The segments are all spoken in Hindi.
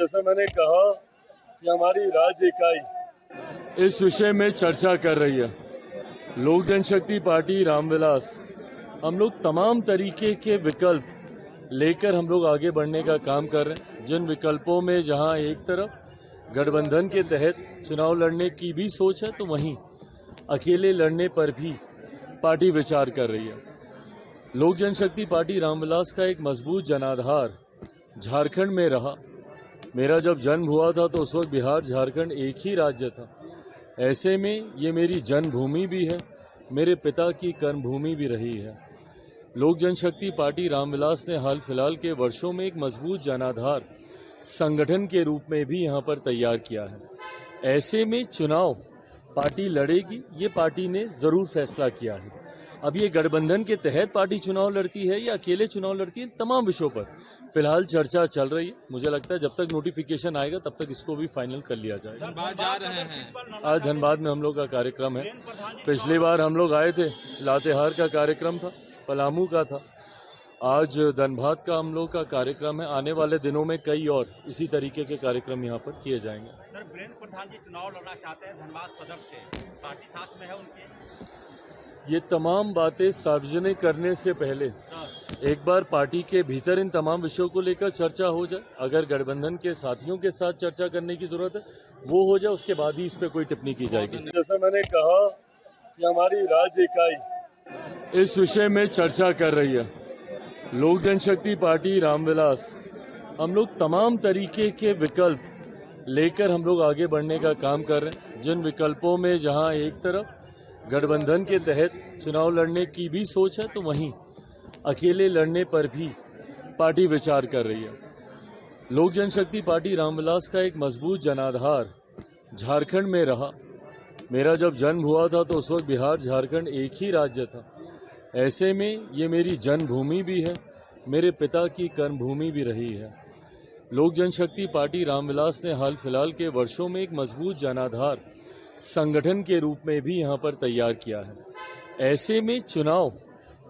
जैसा मैंने कहा कि हमारी राज्य इकाई इस विषय में चर्चा कर रही है। लोक जनशक्ति पार्टी रामविलास हम लोग तमाम तरीके के विकल्प लेकर हम लोग आगे बढ़ने का काम कर रहे हैं। जिन विकल्पों में जहां एक तरफ गठबंधन के तहत चुनाव लड़ने की भी सोच है, तो वहीं अकेले लड़ने पर भी पार्टी विचार कर रही है। लोक जनशक्ति पार्टी रामविलास का एक मजबूत जनाधार झारखंड में रहा। मेरा जब जन्म हुआ था तो उस वक्त बिहार झारखंड एक ही राज्य था। ऐसे में ये मेरी जन्मभूमि भी है, मेरे पिता की कर्मभूमि भी रही है। लोक जनशक्ति पार्टी रामविलास ने हाल फिलहाल के वर्षों में एक मजबूत जनाधार संगठन के रूप में भी यहाँ पर तैयार किया है। ऐसे में चुनाव पार्टी लड़ेगी, ये पार्टी ने जरूर फैसला किया है। अब ये गठबंधन के तहत पार्टी चुनाव लड़ती है या अकेले चुनाव लड़ती है, तमाम विषयों पर फिलहाल चर्चा चल रही है। मुझे लगता है जब तक नोटिफिकेशन आएगा तब तक इसको भी फाइनल कर लिया जाएगा। आज धनबाद में हम लोग का कार्यक्रम है। पिछली बार हम लोग आए थे, लातेहार का कार्यक्रम था, पलामू का था। आज धनबाद का हम लोग का कार्यक्रम है। आने वाले दिनों में कई और इसी तरीके के कार्यक्रम यहाँ पर किए जाएंगे। सर, वीरेंद्र प्रधान जी चुनाव लड़ना चाहते हैं धनबाद सदर से, पार्टी साथ में है उनकी? ये तमाम बातें सार्वजनिक करने से पहले एक बार पार्टी के भीतर इन तमाम विषयों को लेकर चर्चा हो जाए। अगर गठबंधन के साथियों के साथ चर्चा करने की जरूरत है, वो हो जाए, उसके बाद ही इस पे कोई टिप्पणी की जाएगी। जैसा मैंने कहा कि हमारी राज्य इकाई इस विषय में चर्चा कर रही है। लोक जनशक्ति पार्टी रामविलास हम लोग तमाम तरीके के विकल्प लेकर हम लोग आगे बढ़ने का काम कर रहे हैं। जिन विकल्पों में जहां एक तरफ गठबंधन के तहत चुनाव लड़ने की भी सोच है, तो वहीं अकेले लड़ने पर भी पार्टी विचार कर रही है। लोक जनशक्ति पार्टी रामविलास का एक मजबूत जनाधार झारखंड में रहा। मेरा जब जन्म हुआ था तो उस वक्त बिहार झारखंड एक ही राज्य था। ऐसे में ये मेरी जन्मभूमि भी है, मेरे पिता की कर्मभूमि भी रही है। लोक जनशक्ति पार्टी रामविलास ने हाल फिलहाल के वर्षों में एक मजबूत जनाधार संगठन के रूप में भी यहाँ पर तैयार किया है। ऐसे में चुनाव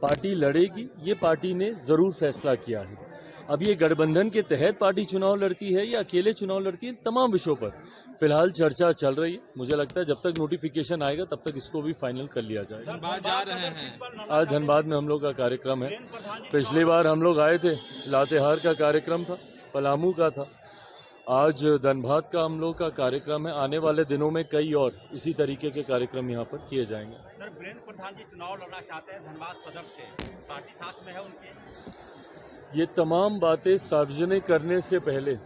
पार्टी लड़ेगी, ये पार्टी ने जरूर फैसला किया है। अब ये गठबंधन के तहत पार्टी चुनाव लड़ती है या अकेले चुनाव लड़ती है, तमाम विषयों पर फिलहाल चर्चा चल रही है। मुझे लगता है जब तक नोटिफिकेशन आएगा तब तक इसको भी फाइनल कर लिया जाएगा। आज धनबाद में हम लोग का कार्यक्रम है। पिछली बार हम लोग आए थे, लातेहार का कार्यक्रम था, पलामू का था। आज धनबाद का हम लोग का कार्यक्रम है। आने वाले दिनों में कई और इसी तरीके के कार्यक्रम यहाँ पर किए जाएंगे। सर, वीरेंद्र प्रधान जी चुनाव लड़ना चाहते हैं धनबाद सदर से, पार्टी साथ में है उनकी? ये तमाम बातें सार्वजनिक करने से पहले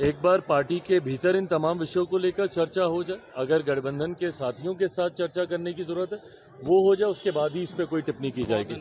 एक बार पार्टी के भीतर इन तमाम विषयों को लेकर चर्चा हो जाए। अगर गठबंधन के साथियों के साथ चर्चा करने की जरूरत है, वो हो जाए, उसके बाद ही इस पे कोई टिप्पणी की जाएगी।